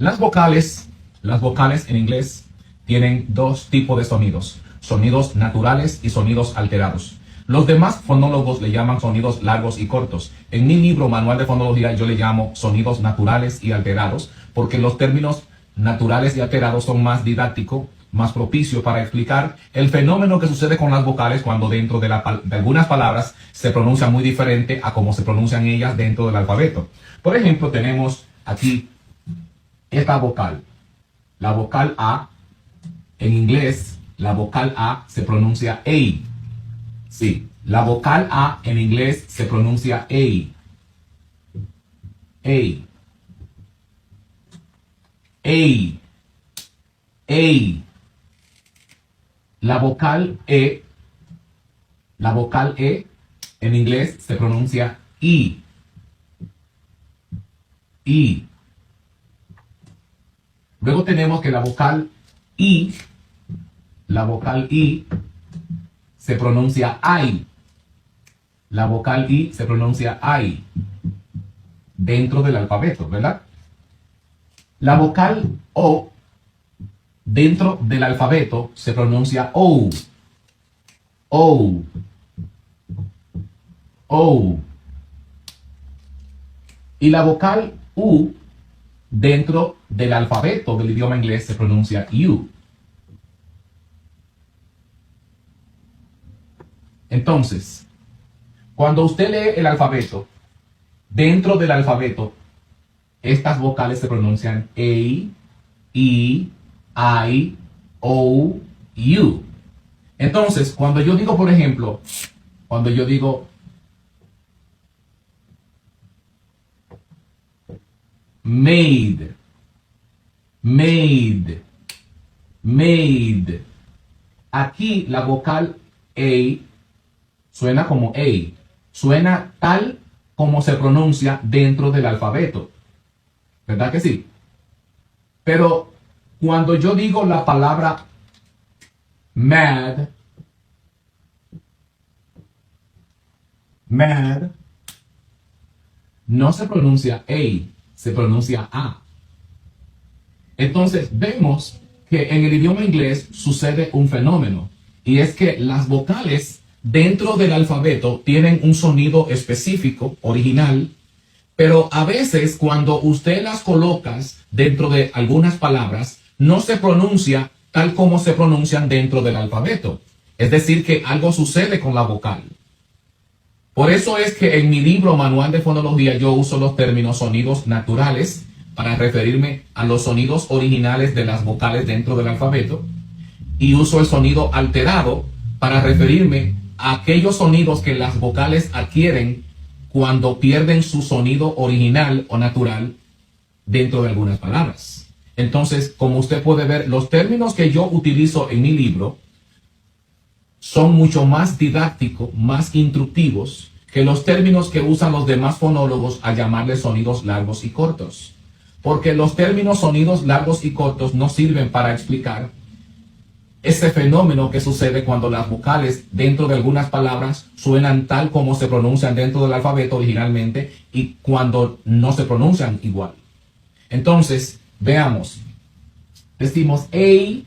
Las vocales en inglés tienen dos tipos de sonidos: sonidos naturales y sonidos alterados. Los demás fonólogos le llaman sonidos largos y cortos. En mi libro, Manual de Fonología, yo le llamo sonidos naturales y alterados, porque los términos naturales y alterados son más didácticos, más propicios para explicar el fenómeno que sucede con las vocales cuando dentro de algunas palabras se pronuncia muy diferente a como se pronuncian ellas dentro del alfabeto. Por ejemplo, tenemos aquí esta vocal, la vocal A. En inglés, la vocal A se pronuncia A. Sí, la vocal A en inglés se pronuncia A. A. A. A. La vocal E en inglés se pronuncia I. I. Luego tenemos que la vocal I se pronuncia I. La vocal I se pronuncia I dentro del alfabeto, ¿verdad? La vocal O dentro del alfabeto se pronuncia O. O. O. Y la vocal U dentro del alfabeto del idioma inglés se pronuncia U. Entonces, cuando usted lee el alfabeto, dentro del alfabeto, estas vocales se pronuncian A, E, I, O, U. Entonces, cuando yo digo, por ejemplo, cuando yo digo made, made, made, aquí la vocal A suena como A, suena tal como se pronuncia dentro del alfabeto, ¿verdad que sí? Pero cuando yo digo la palabra mad, mad, no se pronuncia A, se pronuncia A. Entonces vemos que en el idioma inglés sucede un fenómeno, y es que las vocales dentro del alfabeto tienen un sonido específico, original, pero a veces cuando usted las coloca dentro de algunas palabras, no se pronuncia tal como se pronuncian dentro del alfabeto. Es decir, que algo sucede con la vocal. Por eso es que en mi libro Manual de Fonología yo uso los términos sonidos naturales para referirme a los sonidos originales de las vocales dentro del alfabeto, y uso el sonido alterado para referirme a aquellos sonidos que las vocales adquieren cuando pierden su sonido original o natural dentro de algunas palabras. Entonces, como usted puede ver, los términos que yo utilizo en mi libro son mucho más didácticos, más instructivos que los términos que usan los demás fonólogos a llamarles sonidos largos y cortos. Porque los términos sonidos largos y cortos no sirven para explicar ese fenómeno que sucede cuando las vocales dentro de algunas palabras suenan tal como se pronuncian dentro del alfabeto originalmente y cuando no se pronuncian igual. Entonces, veamos. Decimos A,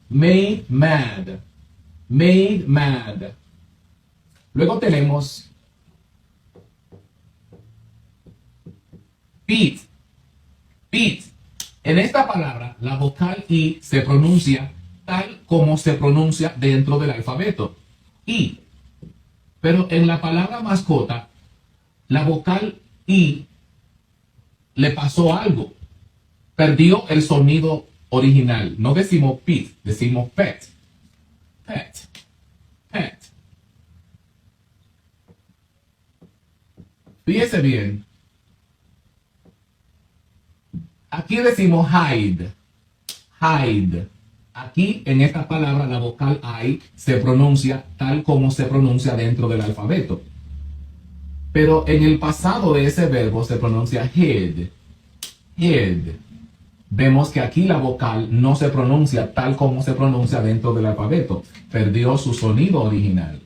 made mad. Made mad. Luego tenemos beat. Beat. En esta palabra, la vocal I se pronuncia tal como se pronuncia dentro del alfabeto. I. Pero en la palabra mascota, la vocal I le pasó algo. Perdió el sonido original. No decimos pet, decimos pet. Pet. Pet. Fíjese bien. Aquí decimos hide. Hide. Aquí, en esta palabra, la vocal I se pronuncia tal como se pronuncia dentro del alfabeto. Pero en el pasado de ese verbo se pronuncia hid. Hid. Vemos que aquí la vocal no se pronuncia tal como se pronuncia dentro del alfabeto. Perdió su sonido original.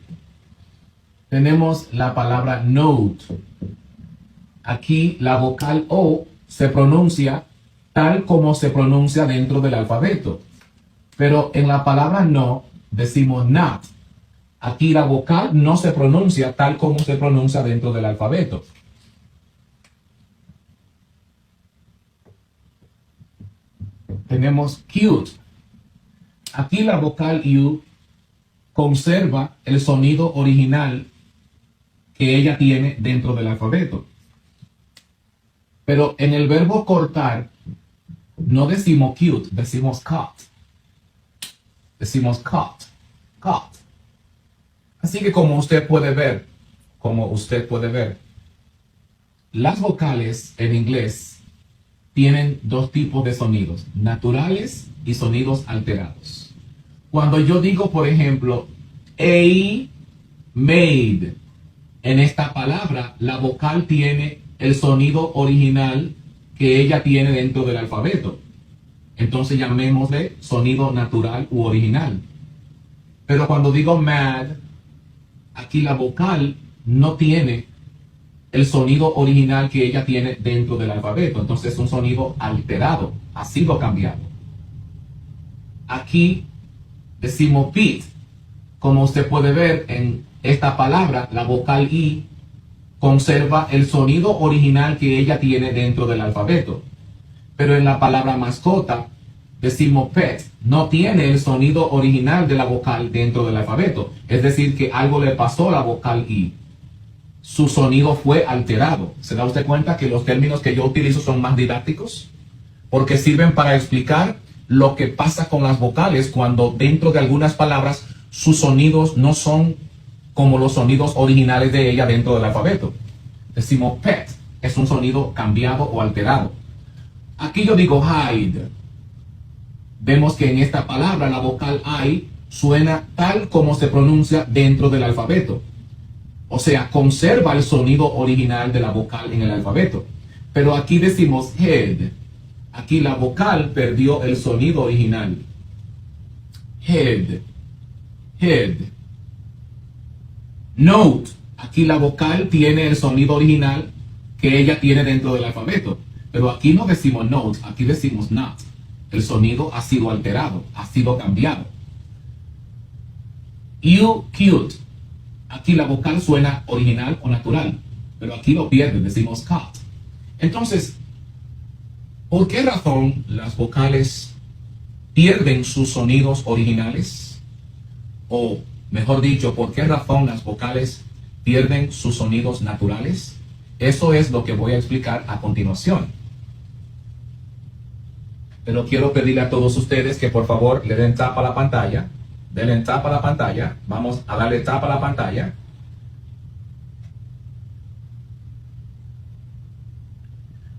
Tenemos la palabra note. Aquí la vocal O se pronuncia tal como se pronuncia dentro del alfabeto. Pero en la palabra no decimos not. Aquí la vocal no se pronuncia tal como se pronuncia dentro del alfabeto. Tenemos cute. Aquí la vocal U conserva el sonido original que ella tiene dentro del alfabeto. Pero en el verbo cortar, no decimos cute, decimos cut. Decimos cut, cut. Así que como usted puede ver, las vocales en inglés tienen dos tipos de sonidos, naturales y sonidos alterados. Cuando yo digo, por ejemplo, a made, en esta palabra, la vocal tiene el sonido original que ella tiene dentro del alfabeto. Entonces llamémosle sonido natural u original. Pero cuando digo mad, aquí la vocal no tiene el sonido original que ella tiene dentro del alfabeto. Entonces es un sonido alterado, ha sido cambiado. Aquí decimos beat. Como usted puede ver en esta palabra, la vocal I conserva el sonido original que ella tiene dentro del alfabeto. Pero en la palabra mascota, decimos pet, no tiene el sonido original de la vocal dentro del alfabeto. Es decir, que algo le pasó a la vocal I. Su sonido fue alterado. ¿Se da usted cuenta que los términos que yo utilizo son más didácticos? Porque sirven para explicar lo que pasa con las vocales cuando dentro de algunas palabras sus sonidos no son como los sonidos originales de ella dentro del alfabeto. Decimos pet, es un sonido cambiado o alterado. Aquí yo digo hide. Vemos que en esta palabra la vocal I suena tal como se pronuncia dentro del alfabeto. O sea, conserva el sonido original de la vocal en el alfabeto. Pero aquí decimos head. Aquí la vocal perdió el sonido original. Head. Head. Note. Aquí la vocal tiene el sonido original que ella tiene dentro del alfabeto. Pero aquí no decimos note, aquí decimos not. El sonido ha sido alterado, ha sido cambiado. You cute. Aquí la vocal suena original o natural, pero aquí lo pierde, decimos cut. Entonces, ¿por qué razón las vocales pierden sus sonidos originales? O, mejor dicho, ¿por qué razón las vocales pierden sus sonidos naturales? Eso es lo que voy a explicar a continuación. Pero quiero pedirle a todos ustedes que por favor le den tap a la pantalla. Denle tap a la pantalla. Vamos a darle tap a la pantalla.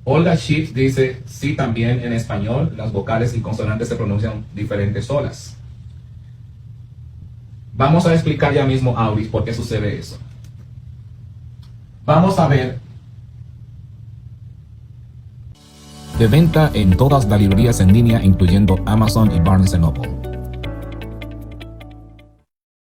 Olga Schiff dice, sí, también en español las vocales y consonantes se pronuncian diferentes solas. Vamos a explicar ya mismo, Auris, por qué sucede eso. Vamos a ver. De venta en todas las librerías en línea, incluyendo Amazon y Barnes & Noble.